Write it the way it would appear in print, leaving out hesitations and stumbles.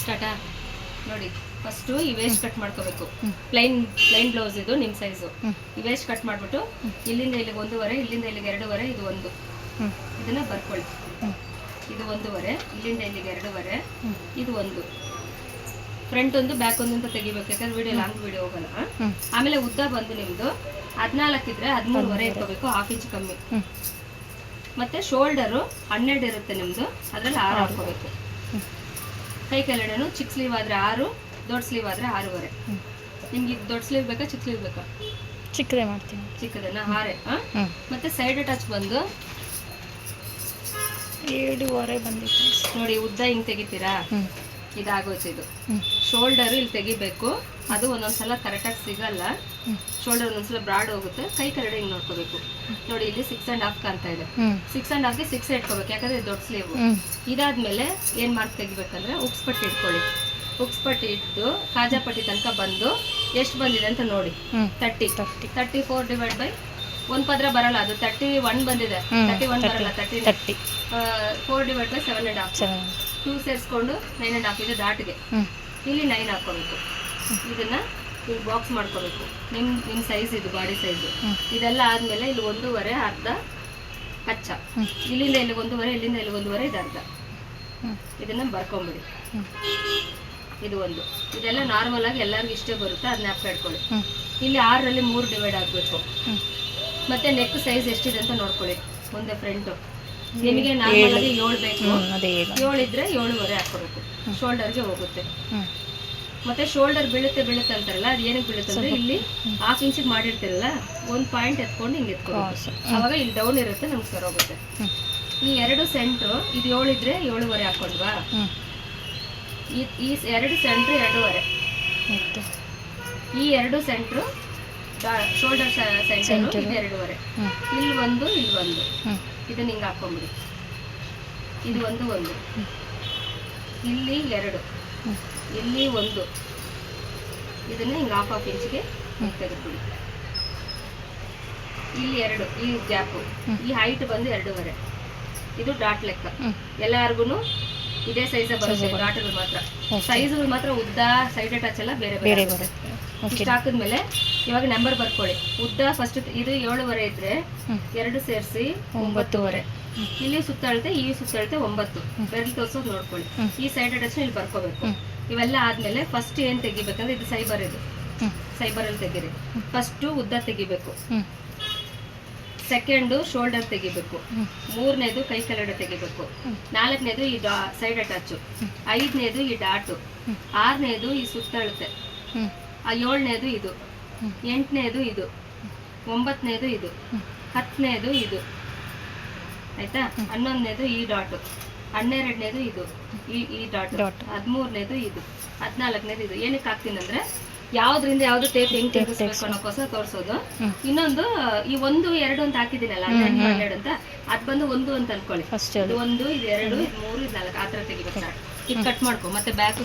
ಸ್ಟಾರ್ಟಾ ನೋಡಿ. ಫಸ್ಟು ಈ waste cut ಮಾಡ್ಕೋಬೇಕು. ಪ್ಲೈನ್ ಬ್ಲೌಸ್ ಇದು ನಿಮ್ಮ ಸೈಜು. ಈ ವೇಸ್ಟ್ ಕಟ್ ಮಾಡಿಬಿಟ್ಟು ಇಲ್ಲಿಂದ ಇಲ್ಲಿಗೆ 1.5, ಇಲ್ಲಿಂದ ಇಲ್ಲಿಗೆ 2.5, ಇದು 1. ಇದನ್ನ ಬರ್ಕೊಳ್ಳಿ. ಇದು 1.5, ಇಲ್ಲಿಂದ ಇಲ್ಲಿಗೆ 2.5, ಇದು 1. ಫ್ರಂಟ್ ಒಂದು ಬ್ಯಾಕ್ ಒಂದು ಅಂತ ತೆಗಿಬೇಕು, ಯಾಕಂದ್ರೆ ವಿಡಿಯೋ ಲಾಂಗ್ ವಿಡಿಯೋ ಹೋಗಲ್ಲ. ಆಮೇಲೆ ಉದ್ದ ಬಂದು ನಿಮ್ದು 14 ಇದ್ರೆ 13.5 ಇಟ್ಕೋಬೇಕು, 1/2 ಇಂಚ್ ಕಮ್ಮಿ. ಮತ್ತೆ ಶೋಲ್ಡರು 12 ಇರುತ್ತೆ ನಿಮ್ದು, ಅದ್ರಲ್ಲಿ 6 ಹಾಕೋಬೇಕು. ಕೈ ಕೆಳಗಡೆನು ಚಿಕ್ಕ ಸ್ಲೀವ್ ಆದ್ರೆ 6, ದೊಡ್ಡ ಸ್ಲೀವ್ ಆದ್ರೆ 6.5. ನಿಮ್ಗೆ ಈಗ ದೊಡ್ಡ ಸ್ಲೀವ್ ಬೇಕಾ ಚಿಕ್ಕ ಸ್ಲೀವ್ ಬೇಕಾ? ಚಿಕ್ಕದೇ ಮಾಡ್ತೀನಿ. ಚಿಕ್ಕದನ್ನ 6. ಮತ್ತೆ ಸೈಡ್ ಅಟ್ಯಾಚ್ ಬಂದು 7.5 ಬಂದಿತ್ತು ನೋಡಿ. ಉದ್ದ ಹಿಂಗ್ ತೆಗಿತೀರಾ, ಇದಾಗೋಯ್ತು. ಇದು ಶೋಲ್ಡರ್ ಇಲ್ಲಿ ತೆಗಿಬೇಕು. ಅದು ಒಂದೊಂದ್ಸಲ ಕರೆಕ್ಟಾಗಿ ಸಿಗಲ್ಲ. ಶೋಲ್ಡರ್ ಒಂದೊಂದ್ಸಲ ಬ್ರಾಡ್ ಹೋಗುತ್ತೆ. ಕೈ ಕೆಳಗಡೆ ಹಿಂಗ್ ನೋಡ್ಕೋಬೇಕು ನೋಡಿ. ಇಲ್ಲಿ 6.5 ಕಾಣ್ತಾ ಇದೆ. 6.5ಗೆ 6 ಇಟ್ಕೋಬೇಕು, ಯಾಕಂದ್ರೆ ದೊಡ್ಡ ಸ್ಲೀವ್. ಇದಾದ್ಮೇಲೆ ಏನ್ ಮಾರ್ಕ್ ತೆಗಿಬೇಕಂದ್ರೆ ಉಕ್ಸ್ ಪಟ್ಟಿ ಇಟ್ಕೊಳ್ಳಿ. ಉಕ್ಸ್ ಪಟ್ಟಿ ಇಟ್ಟು ಕಾಜಾ ಪಟ್ಟಿ ತನಕ ಬಂದು ಎಷ್ಟು ಬಂದಿದೆ ಅಂತ ನೋಡಿ. 34 ಡಿವೈಡ್ ಬೈ 1 ಪದ್ರ ಬರಲ್ಲ, ಅದು 31 ಬಂದಿದೆ. 31 ಬರಲ್ಲ, 30. 4 ಡಿವೈಡ್ ಬೈ 7.5. 2 ಸೇರಿಸ್ಕೊಂಡು 9.5 ಇದೆ ಡಾಟ್ಗೆ. ಇಲ್ಲಿ 9 ಹಾಕೋಬೇಕು. ಇದನ್ನ ಇಲ್ಲಿ ಬಾಕ್ಸ್ ಮಾಡ್ಕೋಬೇಕು. ನಿಮ್ಮ ಸೈಜ್ ಇದು, ಬಾಡಿ ಸೈಜು. ಇದೆಲ್ಲ ಆದ್ಮೇಲೆ ಇಲ್ಲಿ 1.5 ಅರ್ಧ ಕಚ್ಚ. ಇಲ್ಲಿಂದ ಇಲ್ಲಿ 1.5, ಇಲ್ಲಿಂದ ಇಲ್ಲಿ 1.5, ಇದು ಅರ್ಧ. ಇದನ್ನ ಬರ್ಕೊಂಬಿಡಿ. ಇದು 1. ಇದೆಲ್ಲ ನಾರ್ಮಲ್ ಆಗಿ ಎಲ್ಲರಿಗೂ ಇಷ್ಟೇ ಬರುತ್ತೆ, ಅದನ್ನ ಜ್ಞಾಪಕ ಇಟ್ಕೊಳ್ಳಿ. ಇಲ್ಲಿ 6ರಲ್ಲಿ 3 ಡಿವೈಡ್ ಆಗಬೇಕು. ಮತ್ತೆ ನೆಕ್ ಸೈಜ್ ಎಷ್ಟಿದೆ ಅಂತ ನೋಡ್ಕೊಳ್ಳಿ. ಮುಂದೆ ಫ್ರಂಟು ನಿಮಗೆ ನಾರ್ಮಲ್ ಆಗಿ 7 ಬೇಕು. 7 ಇದ್ರೆ 7.5 ಹಾಕೋಬೇಕು. ಶೋಲ್ಡರ್ಗೆ ಹೋಗುತ್ತೆ. ಮತ್ತೆ ಶೋಲ್ಡರ್ ಬೀಳುತ್ತೆ ಅಂತಾರಲ್ಲ, ಅದು ಏನಕ್ಕೆ ಬೀಳುತ್ತೆ ಅಂದ್ರೆ ಇಲ್ಲಿ 1/2 ಇಂಚಿಗೆ ಮಾಡಿರ್ತಿರಲ್ಲ, 1 ಪಾಯಿಂಟ್ ಎತ್ಕೊಂಡು ಹಿಂಗೆ ಎತ್ಕೊಂಡು ಅವಾಗ ಇಲ್ಲಿ ಡೌನ್ ಇರುತ್ತೆ, ನಮ್ಗೆ ಸರ್ ಹೋಗುತ್ತೆ. ಈ 2 ಸೆಂಟ್ರು ಇದು 7 ಇದ್ರೆ 7.5 ಹಾಕೊಂಡ್ವಾ. ಈ 2 ಸೆಂಟ್ರು 2.5. ಈ 2 ಸೆಂಟ್ರು ಶೋಲ್ಡರ್ ಸೆಂಟರ್ ಇದು 2.5. ಇಲ್ಲಿ 1, ಇಲ್ಲಿ 1. ಇದನ್ನ ಹಿಂಗೆ ಹಾಕೊಂಬಿಡಿ. ಇದು 1, ಇಲ್ಲಿ 2, ಇಲ್ಲಿ 1. ಇದನ್ನ ಹಿಂಗೆ 1/2 ಇಂಚಿಗೆ ತೆಗೆದುಬಿಡಿ. ಇಲ್ಲಿ 2, ಈ ಗ್ಯಾಪು, ಈ ಹೈಟ್ ಬಂದು 2.5. ಇದು ಡಾಟ್ ಲೆಕ್ಕ. ಎಲ್ಲಾರ್ಗು ಇದೇ ಸೈಜ್ ಬರುತ್ತೆ. ಡಾಟ್ಗಳು ಮಾತ್ರ, ಸೈಜ್ಗಳು ಮಾತ್ರ ಉದ್ದ ಸೈಡ್ ಅಟ್ಯಾಚ್ ಎಲ್ಲ ಬೇರೆ ಬೇರೆ ಬರುತ್ತೆ. ಇಷ್ಟು ಹಾಕಿದ್ಮೇಲೆ ಇವಾಗ ನಂಬರ್ ಬರ್ಕೊಳ್ಳಿ. ಉದ್ದ ಫಸ್ಟ್ ಇದು 7.5 ಇದ್ರೆ 2 ಸೇರಿಸಿ 9.5. ಇಲ್ಲಿ ಸುತ್ತಳತೆ, ಈ ಸುತ್ತಳತೆ 9. ಬೆರಳು ತೋರ್ಸೋದು ನೋಡ್ಕೊಳ್ಳಿ. ಈ ಸೈಡ್ ಅಟ್ಯಾಚ್ ಇಲ್ಲಿ ಬರ್ಕೋಬೇಕು. ಇವೆಲ್ಲ ಆದ್ಮೇಲೆ ಫಸ್ಟ್ ಏನ್ ತೆಗಿಬೇಕಂದ್ರೆ ಇದು ಸೈಬರ್, ಇದು ಸೈಬರಲ್ಲಿ ತೆಗೀರಿ. ಫಸ್ಟ್ ಉದ್ದ ತೆಗಿಬೇಕು. ಸೆಕೆಂಡು ಶೋಲ್ಡರ್ ತೆಗಿಬೇಕು. 3ನೇದು ಕೈ ಕೆಳಗಡೆ ತೆಗಿಬೇಕು. 4ನೇದು ಈ ಸೈಡ್ ಅಟ್ಯಾಚು. 5ನೇದು ಈ ಡಾಟು. 6ನೇದು ಈ ಸುತ್ತಳತೆ. 7ನೇದು ಇದು. 8ನೇದು ಇದು. 9ನೇದು ಇದು. 10ನೇದು ಇದು. ಆಯ್ತಾ? 11ನೇದು ಈ ಡಾಟು. 12ನೇದು ಇದು, ಈ ಡಾಟ್. 13ನೇದು ಇದು. 14ನೇದು ಇದು. ಏನಕ್ಕೆ ಹಾಕ್ತೀನಿ ಅಂದ್ರೆ ಯಾವ್ದ್ರಿಂದ ಯಾವ್ದು ಟೇಪ್ ಹೆಂಗ್ ತೆಗಿಸ್ಬೇಕು ಅನ್ನೋಕೋಸ್ಕರ ತೋರಿಸೋದು. ಇನ್ನೊಂದು ಈ 1, 2 ಅಂತ ಹಾಕಿದ್ದೀನಲ್ಲ, 12 ಅಂತ, ಅದ್ ಬಂದು 1 ಅಂತ ಅನ್ಕೊಳ್ಳಿ. ಇದು 1, ಇದು 2, ಇದು 3, ಇದು 4 ಆ ತರ ತೆಗಿಬೇಕು. ಇದು ಕಟ್ ಮಾಡ್ಕೊ. ಮತ್ತೆ ಬ್ಯಾಕ್